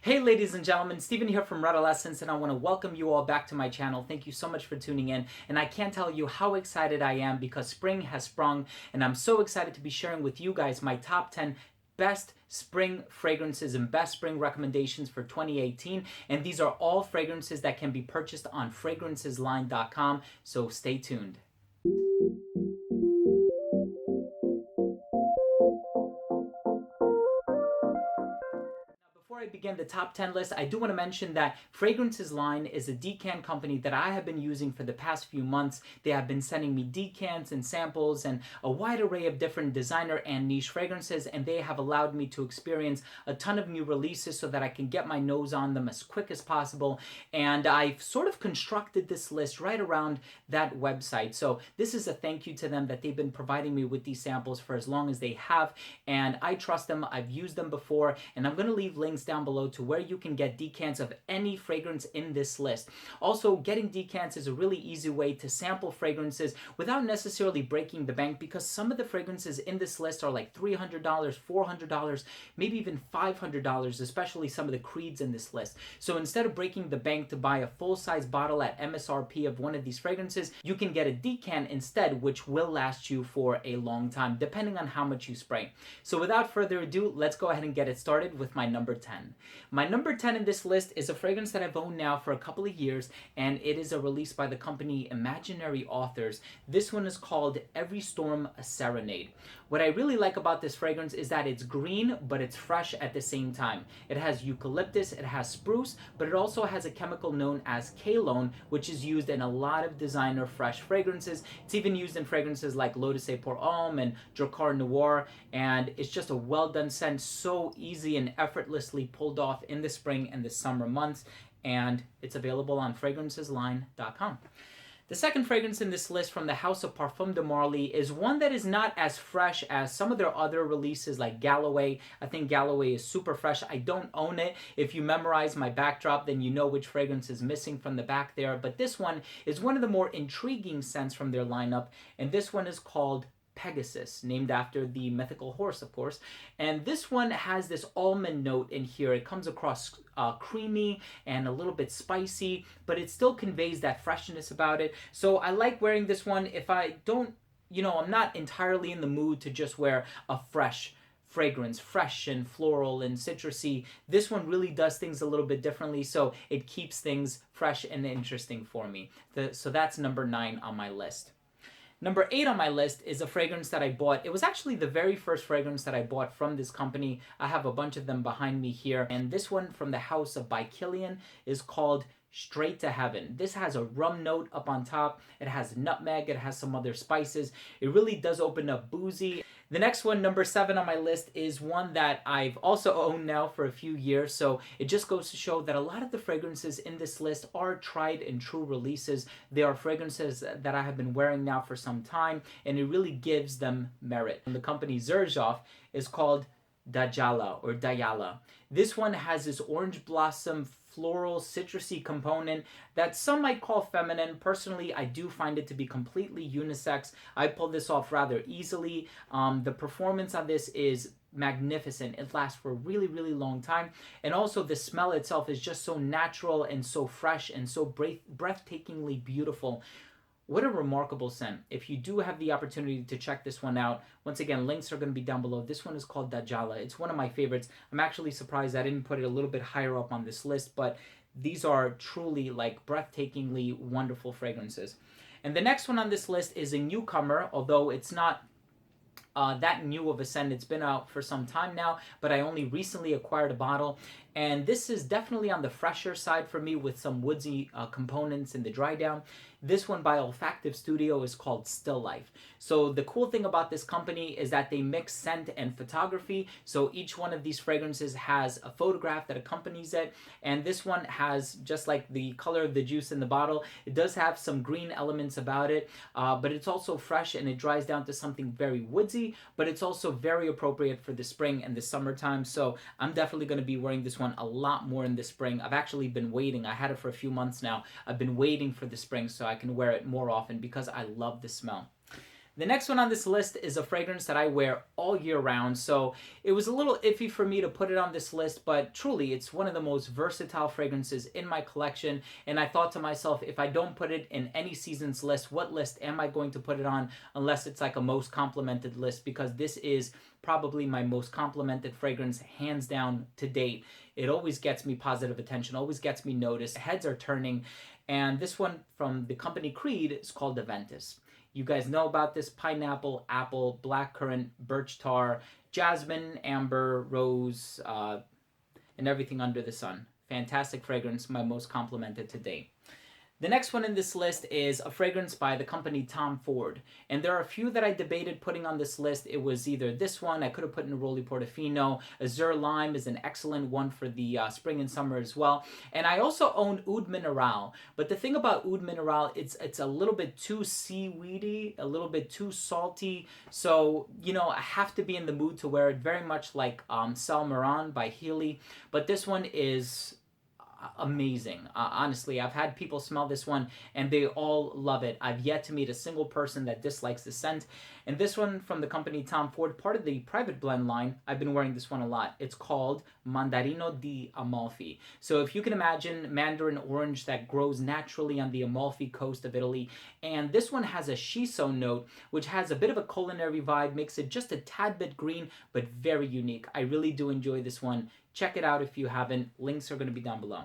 Hey ladies and gentlemen, Steven here from Redolescence, and I want to welcome you all back to my channel. Thank you so much for tuning in, and I can't tell you how excited I am because spring has sprung, and I'm so excited to be sharing with you guys my top 10 best spring fragrances and best spring recommendations for 2018, and these are all fragrances that can be purchased on fragrancesline.com, so stay tuned. Before I begin the top 10 list, I do want to mention that Fragrances Line is a decant company that I have been using for the past few months. They have been sending me decants and samples and a wide array of different designer and niche fragrances, and they have allowed me to experience a ton of new releases so that I can get my nose on them as quick as possible. And I've sort of constructed this list right around that website. So this is a thank you to them that they've been providing me with these samples for as long as they have, and I trust them. I've used them before, and I'm going to leave links down below to where you can get decants of any fragrance in this list. Also, getting decants is a really easy way to sample fragrances without necessarily breaking the bank, because some of the fragrances in this list are like $300, $400, maybe even $500, especially some of the creeds in this list. So instead of breaking the bank to buy a full-size bottle at MSRP of one of these fragrances, you can get a decant instead, which will last you for a long time, depending on how much you spray. So without further ado, let's go ahead and get it started with my number 10. My number 10 in this list is a fragrance that I've owned now for a couple of years, and it is a release by the company Imaginary Authors. This one is called Every Storm a Serenade. What I really like about this fragrance is that it's green, but it's fresh at the same time. It has eucalyptus, it has spruce, but it also has a chemical known as kalone, which is used in a lot of designer fresh fragrances. It's even used in fragrances like Lotus et Pour Homme and Drakkar Noir, and it's just a well done scent, so easy and effortlessly pulled off in the spring and the summer months, and it's available on fragrancesline.com. The second fragrance in this list from the House of Parfum de Marly is one that is not as fresh as some of their other releases like Galloway. I think Galloway is super fresh. I don't own it. If you memorize my backdrop, then you know which fragrance is missing from the back there. But this one is one of the more intriguing scents from their lineup, and this one is called Pegasus, named after the mythical horse, of course. And this one has this almond note in here. It comes across creamy and a little bit spicy, but it still conveys that freshness about it. So I like wearing this one if I don't, I'm not entirely in the mood to just wear a fresh fragrance, fresh and floral and citrusy. This one really does things a little bit differently, so it keeps things fresh and interesting for me. So that's number 9 on my list. Number 8 on my list is a fragrance that I bought. It was actually the very first fragrance that I bought from this company. I have a bunch of them behind me here. And this one from the House of by Kilian is called Straight to Heaven. This has a rum note up on top. It has nutmeg. It has some other spices. It really does open up boozy. The next one, number 7 on my list, is one that I've also owned now for a few years. So it just goes to show that a lot of the fragrances in this list are tried and true releases. They are fragrances that I have been wearing now for some time, and it really gives them merit. And the company Xerjoff is called Dajala or Dayala. This one has this orange blossom floral citrusy component that some might call feminine. Personally, I do find it to be completely unisex. I pull this off rather easily. The performance on this is magnificent. It lasts for a really, really long time. And also the smell itself is just so natural and so fresh and so breathtakingly beautiful. What a remarkable scent. If you do have the opportunity to check this one out, once again, links are going to be down below. This one is called Dajala. It's one of my favorites. I'm actually surprised I didn't put it a little bit higher up on this list, but these are truly like breathtakingly wonderful fragrances. And the next one on this list is a newcomer, although it's not that new of a scent. It's been out for some time now, but I only recently acquired a bottle. And this is definitely on the fresher side for me with some woodsy components in the dry down. This one by Olfactive Studio is called Still Life. So the cool thing about this company is that they mix scent and photography. So each one of these fragrances has a photograph that accompanies it. And this one has, just like the color of the juice in the bottle, it does have some green elements about it, but it's also fresh and it dries down to something very woodsy, but it's also very appropriate for the spring and the summertime. So I'm definitely going to be wearing this one a lot more in the spring. I've actually been waiting. I had it for a few months now. I've been waiting for the spring so I can wear it more often because I love the smell. The next one on this list is a fragrance that I wear all year round, so it was a little iffy for me to put it on this list, but truly it's one of the most versatile fragrances in my collection, and I thought to myself, if I don't put it in any season's list, what list am I going to put it on, unless it's like a most complimented list, because this is probably my most complimented fragrance, hands down, to date. It always gets me positive attention, always gets me noticed, heads are turning, and this one from the company Creed is called Aventus. You guys know about this: pineapple, apple, blackcurrant, birch tar, jasmine, amber, rose, and everything under the sun. Fantastic fragrance, my most complimented to date. The next one in this list is a fragrance by the company Tom Ford. And there are a few that I debated putting on this list. It was either this one, I could have put Neroli Portofino. Azure Lime is an excellent one for the spring and summer as well. And I also own Oud Mineral. But the thing about Oud Mineral, it's a little bit too seaweedy, a little bit too salty. So, you know, I have to be in the mood to wear it, very much like Sal Moran by Healy. But this one is amazing. Honestly, I've had people smell this one and they all love it. I've yet to meet a single person that dislikes the scent. And this one from the company Tom Ford, part of the private blend line, I've been wearing this one a lot. It's called Mandarino di Amalfi. So if you can imagine mandarin orange that grows naturally on the Amalfi coast of Italy, and this one has a shiso note, which has a bit of a culinary vibe, makes it just a tad bit green, but very unique. I really do enjoy this one. Check it out if you haven't. Links are going to be down below.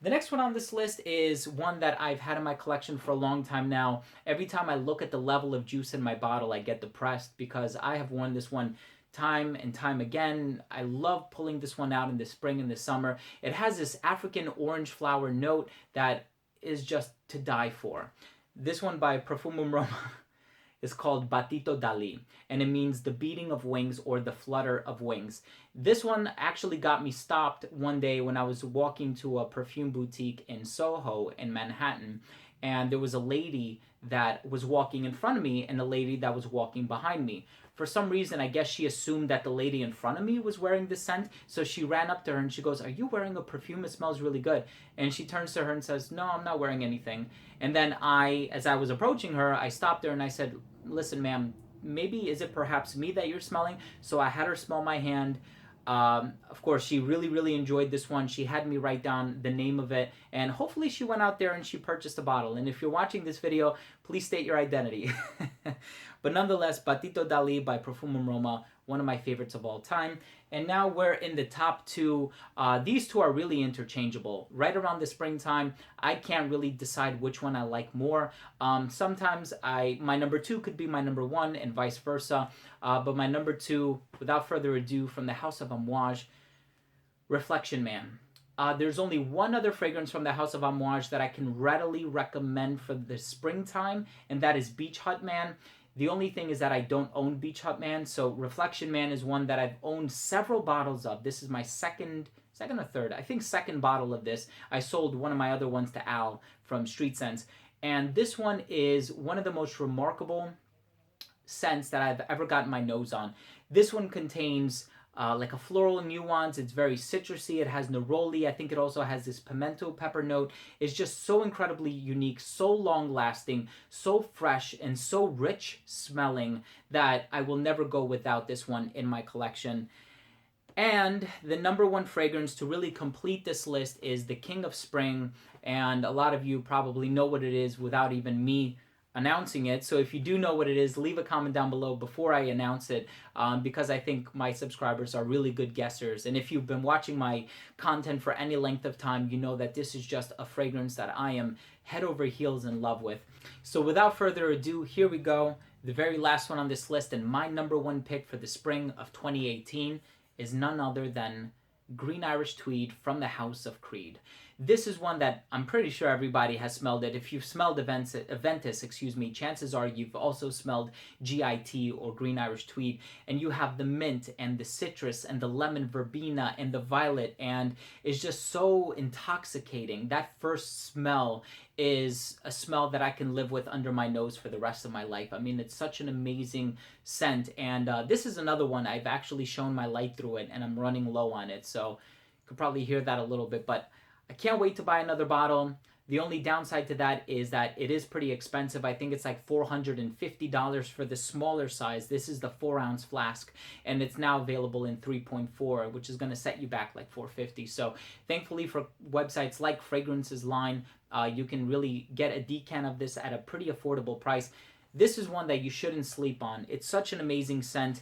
The next one on this list is one that I've had in my collection for a long time now. Every time I look at the level of juice in my bottle, I get depressed because I have worn this one time and time again. I love pulling this one out in the spring and the summer. It has this African orange flower note that is just to die for. This one by Profumum Roma is called Batito Dali, and it means the beating of wings or the flutter of wings. This one actually got me stopped one day when I was walking to a perfume boutique in Soho in Manhattan, and there was a lady that was walking in front of me and a lady that was walking behind me. For some reason, I guess she assumed that the lady in front of me was wearing the scent, so she ran up to her and she goes, "Are you wearing a perfume? It smells really good." And she turns to her and says, "No, I'm not wearing anything." And then as I was approaching her, I stopped her and I said, "Listen, ma'am, maybe is it perhaps me that you're smelling?" So I had her smell my hand. Of course, she really, really enjoyed this one. She had me write down the name of it, and hopefully she went out there and she purchased a bottle. And if you're watching this video, please state your identity. But nonetheless, Batito Dali by Profumum Roma, one of my favorites of all time. And now we're in the top two. These two are really interchangeable. Right around the springtime, I can't really decide which one I like more. Sometimes my number two could be my number one and vice versa. But my number two, without further ado, from the House of Amouage, Reflection Man. There's only one other fragrance from the House of Amouage that I can readily recommend for the springtime, and that is Beach Hut Man. The only thing is that I don't own Beach Hut Man, so Reflection Man is one that I've owned several bottles of. This is my second or third, I think second bottle of this. I sold one of my other ones to Al from Street Scents, and this one is one of the most remarkable scents that I've ever gotten my nose on. This one contains like a floral nuance. It's very citrusy. It has neroli. I think it also has this pimento pepper note. It's just so incredibly unique, so long lasting, so fresh, and so rich smelling that I will never go without this one in my collection. And the number one fragrance to really complete this list is the King of Spring, and a lot of you probably know what it is without even me announcing it. So if you do know what it is, leave a comment down below before I announce it, because I think my subscribers are really good guessers. And if you've been watching my content for any length of time, you know that this is just a fragrance that I am head over heels in love with. So without further ado, here we go. The very last one on this list, and my number one pick for the spring of 2018 is none other than Green Irish Tweed from the House of Creed. This is one that I'm pretty sure everybody has smelled it. If you've smelled Aventus, chances are you've also smelled GIT or Green Irish Tweed, and you have the mint and the citrus and the lemon verbena and the violet, and it's just so intoxicating. That first smell is a smell that I can live with under my nose for the rest of my life. I mean, it's such an amazing scent, and this is another one I've actually shown my light through it, and I'm running low on it, so you could probably hear that a little bit, but I can't wait to buy another bottle. The only downside to that is that it is pretty expensive. I think it's like $450 for the smaller size. This is the 4-ounce flask, and it's now available in 3.4, which is going to set you back like $450. So thankfully for websites like Fragrances Line, you can really get a decan of this at a pretty affordable price. This is one that you shouldn't sleep on. It's such an amazing scent.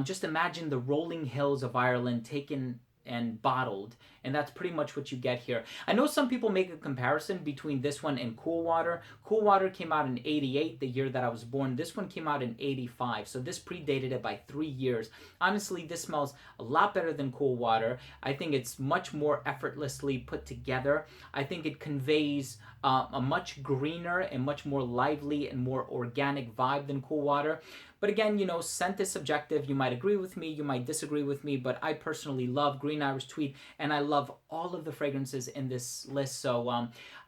Just imagine the rolling hills of Ireland taken and bottled, and that's pretty much what you get here. I know some people make a comparison between this one and Cool Water. Cool Water came out in 88, the year that I was born. This one came out in 85, so this predated it by 3 years. Honestly, this smells a lot better than Cool Water. I think it's much more effortlessly put together. I think it conveys a much greener and much more lively and more organic vibe than Cool Water. But again, you know, scent is subjective. You might agree with me, you might disagree with me, but I personally love Green Irish Tweed, and I love all of the fragrances in this list. So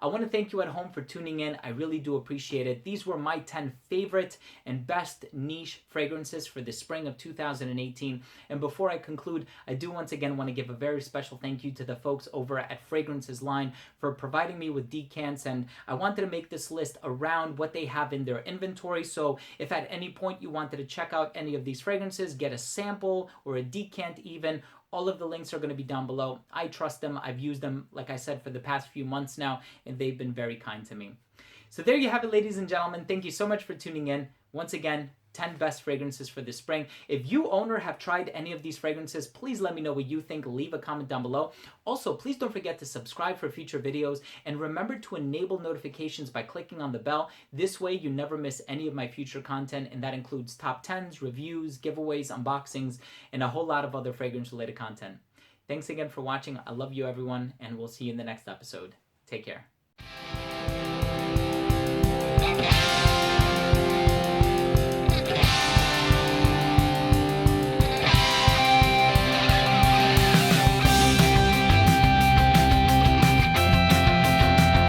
I want to thank you at home for tuning in. I really do appreciate it. These were my 10 favorite and best niche fragrances for the spring of 2018. And before I conclude, I do once again want to give a very special thank you to the folks over at Fragrances Line for providing me with decants. And I wanted to make this list around what they have in their inventory. So if at any point you wanted to check out any of these fragrances, get a sample or a decant even, all of the links are going to be down below. I trust them. I've used them, like I said, for the past few months now, and they've been very kind to me. So there you have it, ladies and gentlemen. Thank you so much for tuning in. Once again, 10 best fragrances for the spring. If you own or have tried any of these fragrances, please let me know what you think. Leave a comment down below. Also, please don't forget to subscribe for future videos, and remember to enable notifications by clicking on the bell. This way you never miss any of my future content, and that includes top 10s, reviews, giveaways, unboxings, and a whole lot of other fragrance related content. Thanks again for watching. I love you, everyone, and we'll see you in the next episode. Take care.